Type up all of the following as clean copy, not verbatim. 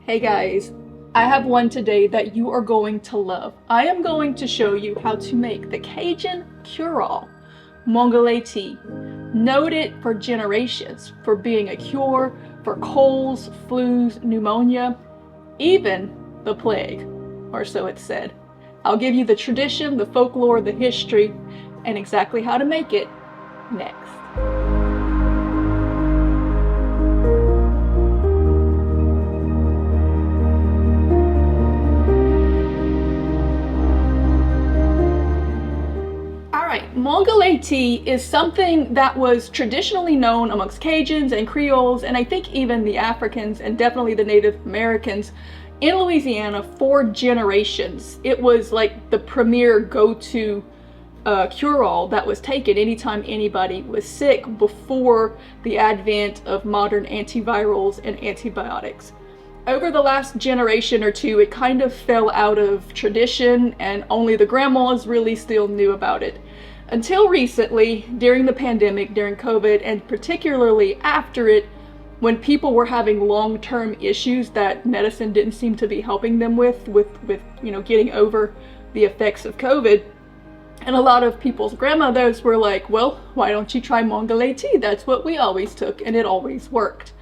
Hey guys, I have one today that you are going to love. I am going to show you how to make the Cajun Cure-All Manglier Tea, noted for generations for being a cure for colds, flus, pneumonia, even the plague, or so it's said. I'll give you the tradition, the folklore, the history, and exactly how to make it next. Manglier tea is something that was traditionally known amongst Cajuns and Creoles, and I think even the Africans and definitely the Native Americans in Louisiana for generations. It was like the premier go-to cure-all that was taken anytime anybody was sick before the advent of modern antivirals and antibiotics. Over the last generation or two, it kind of fell out of tradition and only the grandmas really still knew about it. Until recently, during the pandemic, during COVID, and particularly after it, when people were having long-term issues that medicine didn't seem to be helping them with getting over the effects of COVID. And a lot of people's grandmothers were like, well, why don't you try Manglier tea? That's what we always took, and it always worked.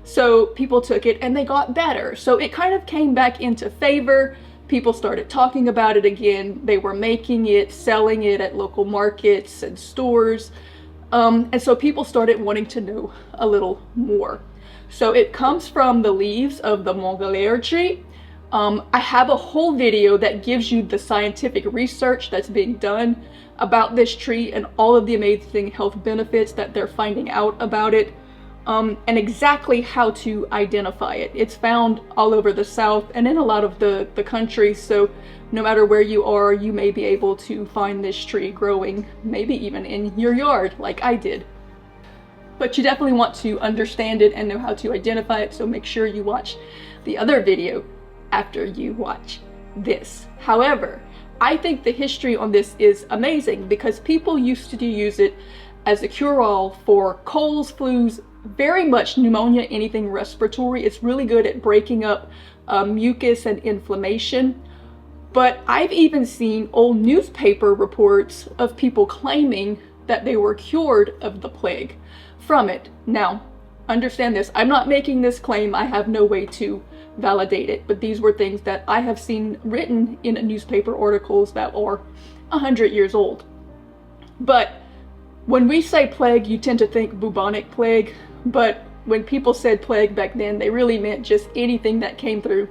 So people took it and they got better. So it kind of came back into favor. People started talking about it again. They were making it, selling it at local markets and stores. And so people started wanting to know a little more. So it comes from the leaves of the Manglier tree. I have a whole video that gives you the scientific research that's being done about this tree and all of the amazing health benefits that they're finding out about it. And exactly how to identify it. It's found all over the South and in a lot of the country, so no matter where you are, you may be able to find this tree growing, maybe even in your yard, like I did. But you definitely want to understand it and know how to identify it, so make sure you watch the other video after you watch this. However, I think the history on this is amazing because people used to use it as a cure-all for colds, flus, very much pneumonia, anything respiratory. It's really good at breaking up mucus and inflammation. But I've even seen old newspaper reports of people claiming that they were cured of the plague from it. Now, understand this, I'm not making this claim, I have no way to validate it, but these were things that I have seen written in newspaper articles that are 100 years old. But when we say plague, you tend to think bubonic plague, but when people said plague back then, they really meant just anything that came through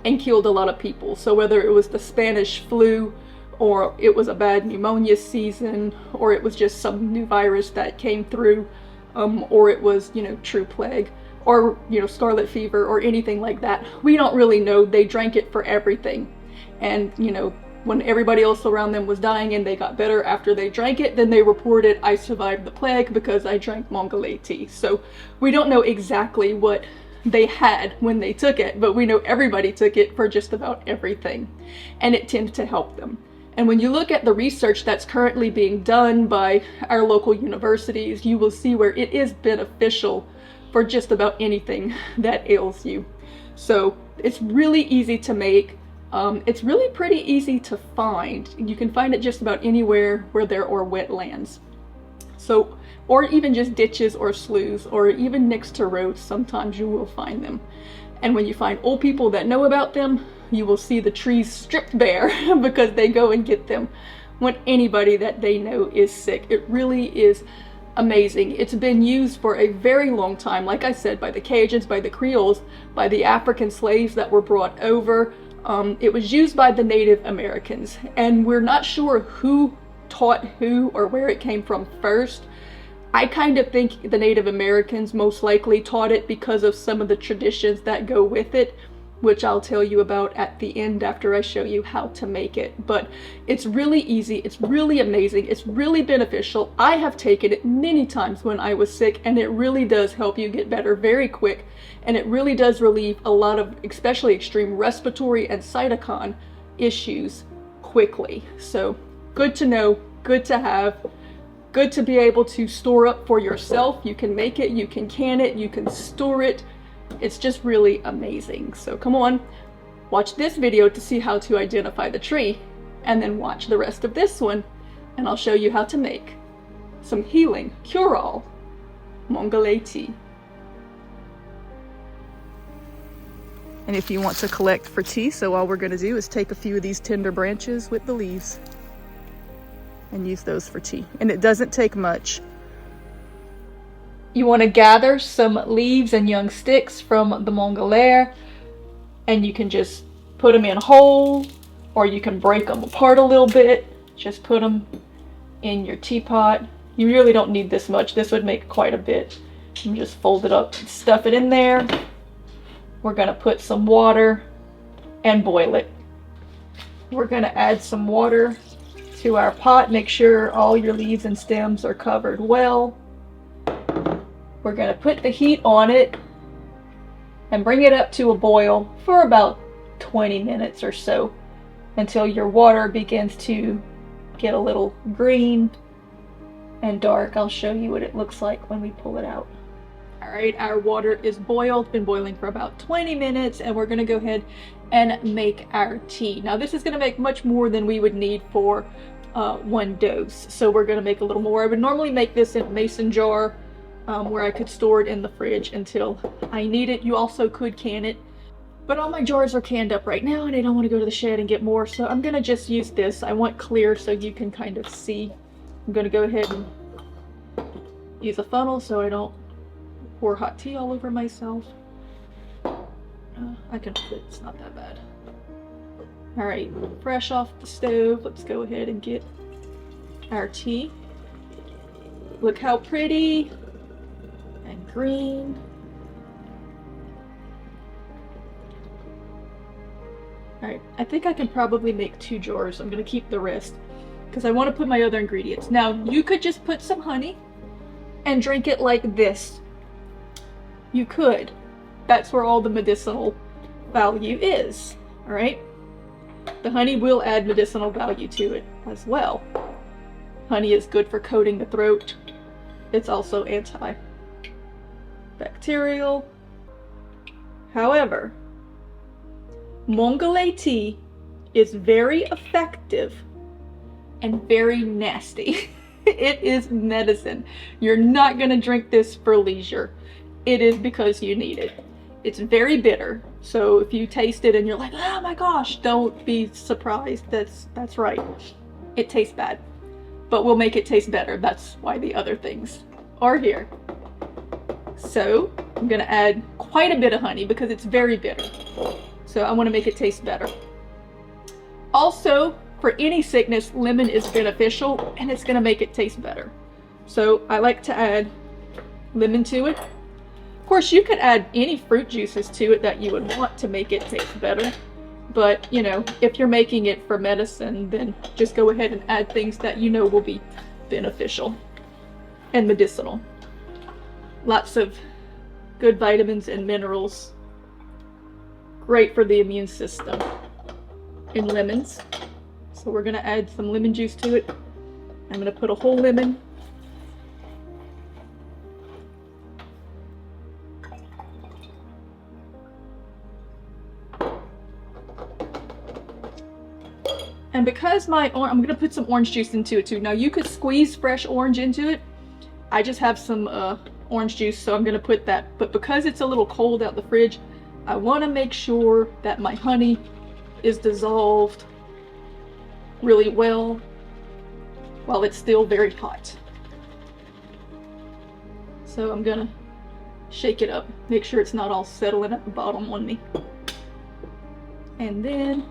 and killed a lot of people. So whether it was the Spanish flu, or it was a bad pneumonia season, or it was just some new virus that came through, or it was, true plague, or, scarlet fever, or anything like that. We don't really know. They drank it for everything. And, when everybody else around them was dying and they got better after they drank it, then they reported, I survived the plague because I drank Manglier tea. So we don't know exactly what they had when they took it, but we know everybody took it for just about everything, and it tended to help them. And when you look at the research that's currently being done by our local universities, you will see where it is beneficial for just about anything that ails you. So it's really easy to make. It's really pretty easy to find. You can find it just about anywhere where there are wetlands. So, or even just ditches or sloughs, or even next to roads, sometimes you will find them. And when you find old people that know about them, you will see the trees stripped bare because they go and get them when anybody that they know is sick. It really is amazing. It's been used for a very long time, like I said, by the Cajuns, by the Creoles, by the African slaves that were brought over. It was used by the Native Americans, and we're not sure who taught who or where it came from first. I kind of think the Native Americans most likely taught it because of some of the traditions that go with it, which I'll tell you about at the end after I show you how to make it. But it's really easy, it's really amazing, it's really beneficial. I have taken it many times when I was sick, and it really does help you get better very quick, and it really does relieve a lot of especially extreme respiratory and cytokine issues quickly. So good to know, good to have, good to be able to store up for yourself. You can make it, you can can it, you can store it. It's just really amazing. So come on, watch this video to see how to identify the tree, and then watch the rest of this one, and I'll show you how to make some healing cure-all Manglier tea. And if you want to collect for tea, so all we're going to do is take a few of these tender branches with the leaves and use those for tea. And it doesn't take much. You want to gather some leaves and young sticks from the Manglier, and you can just put them in whole, or you can break them apart a little bit. Just put them in your teapot. You really don't need this much. This would make quite a bit. You just fold it up and stuff it in there. We're going to put some water and boil it. We're going to add some water to our pot. Make sure all your leaves and stems are covered well. We're going to put the heat on it and bring it up to a boil for about 20 minutes or so, until your water begins to get a little green and dark. I'll show you what it looks like when we pull it out. All right, our water is boiled, been boiling for about 20 minutes, and we're going to go ahead and make our tea. Now this is going to make much more than we would need for one dose, so we're going to make a little more. I would normally make this in a mason jar where I could store it in the fridge until I need it. You also could can it, but all my jars are canned up right now and I don't want to go to the shed and get more, so I'm going to just use this. I want clear so you can kind of see. I'm going to go ahead and use a funnel so I don't pour hot tea all over myself. I can fit, it's not that bad. All right, fresh off the stove, let's go ahead and get our tea. Look how pretty and green. All right, I think I can probably make 2 jars. I'm gonna keep the rest because I want to put my other ingredients. Now, you could just put some honey and drink it like this. You could. That's where all the medicinal value is, all right? The honey will add medicinal value to it as well. Honey is good for coating the throat. It's also antibacterial. However, Manglier tea is very effective and very nasty. It is medicine. You're not going to drink this for leisure. It is because you need it. It's very bitter. So if you taste it and you're like, oh my gosh, don't be surprised. That's right. It tastes bad. But we'll make it taste better. That's why the other things are here. So I'm going to add quite a bit of honey because it's very bitter. So I want to make it taste better. Also, for any sickness, lemon is beneficial and it's going to make it taste better. So I like to add lemon to it. Of course, you could add any fruit juices to it that you would want to make it taste better. But, you know, if you're making it for medicine, then just go ahead and add things that you know will be beneficial and medicinal. Lots of good vitamins and minerals. Great for the immune system. In lemons. So we're going to add some lemon juice to it. I'm going to put a whole lemon. And because I'm going to put some orange juice into it too. Now you could squeeze fresh orange into it. I just have some orange juice, so I'm going to put that. But because it's a little cold out the fridge, I want to make sure that my honey is dissolved really well while it's still very hot. So I'm going to shake it up, make sure it's not all settling at the bottom on me. And then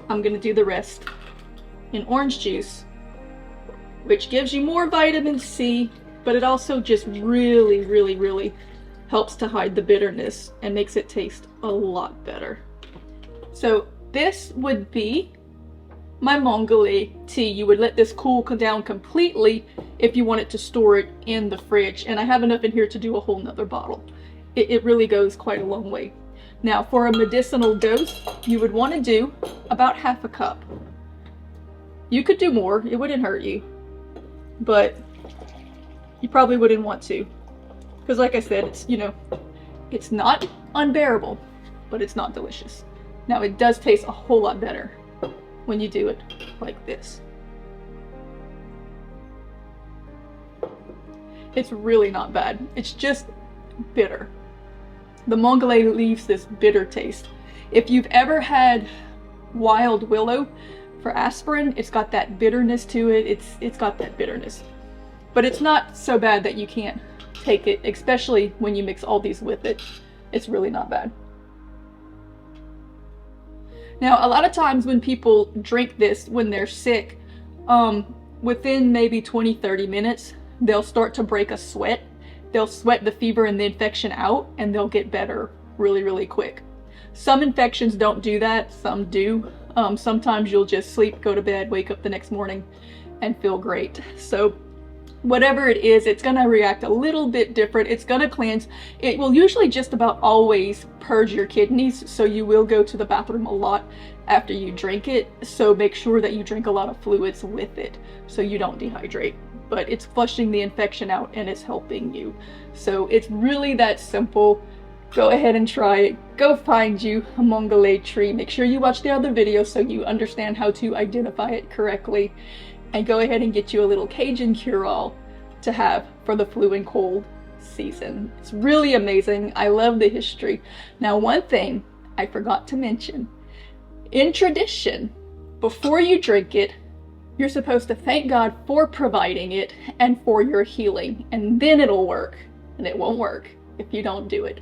I'm going to do the rest in orange juice, which gives you more vitamin C, but it also just really helps to hide the bitterness and makes it taste a lot better. So this would be my Manglier tea. You would let this cool down completely if you wanted to store it in the fridge. And I have enough in here to do a whole nother bottle. It really goes quite a long way. Now for a medicinal dose, you would want to do about half a cup. You could do more, it wouldn't hurt you, but you probably wouldn't want to. Because like I said, it's, you know, It's not unbearable, but it's not delicious. Now it does taste a whole lot better when you do it like this. It's really not bad. It's just bitter. The Manglier leaves this bitter taste. If you've ever had wild willow for aspirin, it's got that bitterness to it. It's got that bitterness. But it's not so bad that you can't take it, especially when you mix all these with it. It's really not bad. Now, a lot of times when people drink this when they're sick, within maybe 20-30 minutes, they'll start to break a sweat. They'll sweat the fever and the infection out, and they'll get better really, really quick. Some infections don't do that, some do. Sometimes you'll just sleep, go to bed, wake up the next morning, and feel great. So whatever it is, it's gonna react a little bit different. It's gonna cleanse. It will usually just about always purge your kidneys, so you will go to the bathroom a lot after you drink it. So make sure that you drink a lot of fluids with it so you don't dehydrate. But it's flushing the infection out and it's helping you. So it's really that simple. Go ahead and try it. Go find you a Manglier tree. Make sure you watch the other videos so you understand how to identify it correctly. And go ahead and get you a little Cajun Cure-All to have for the flu and cold season. It's really amazing. I love the history. Now, one thing I forgot to mention. In tradition, before you drink it, you're supposed to thank God for providing it and for your healing, and then it'll work. And it won't work if you don't do it.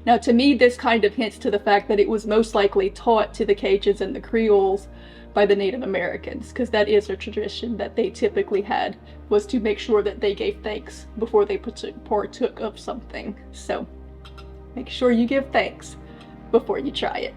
Now, to me, this kind of hints to the fact that it was most likely taught to the Cajuns and the Creoles by the Native Americans, because that is a tradition that they typically had, was to make sure that they gave thanks before they partook of something. So make sure you give thanks before you try it.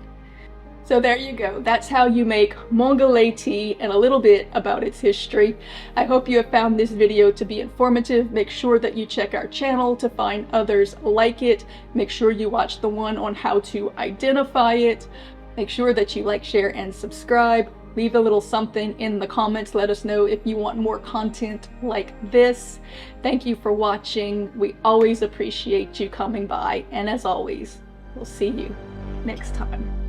So there you go. That's how you make Manglier tea and a little bit about its history. I hope you have found this video to be informative. Make sure that you check our channel to find others like it. Make sure you watch the one on how to identify it. Make sure that you like, share, and subscribe. Leave a little something in the comments. Let us know if you want more content like this. Thank you for watching. We always appreciate you coming by. And as always, we'll see you next time.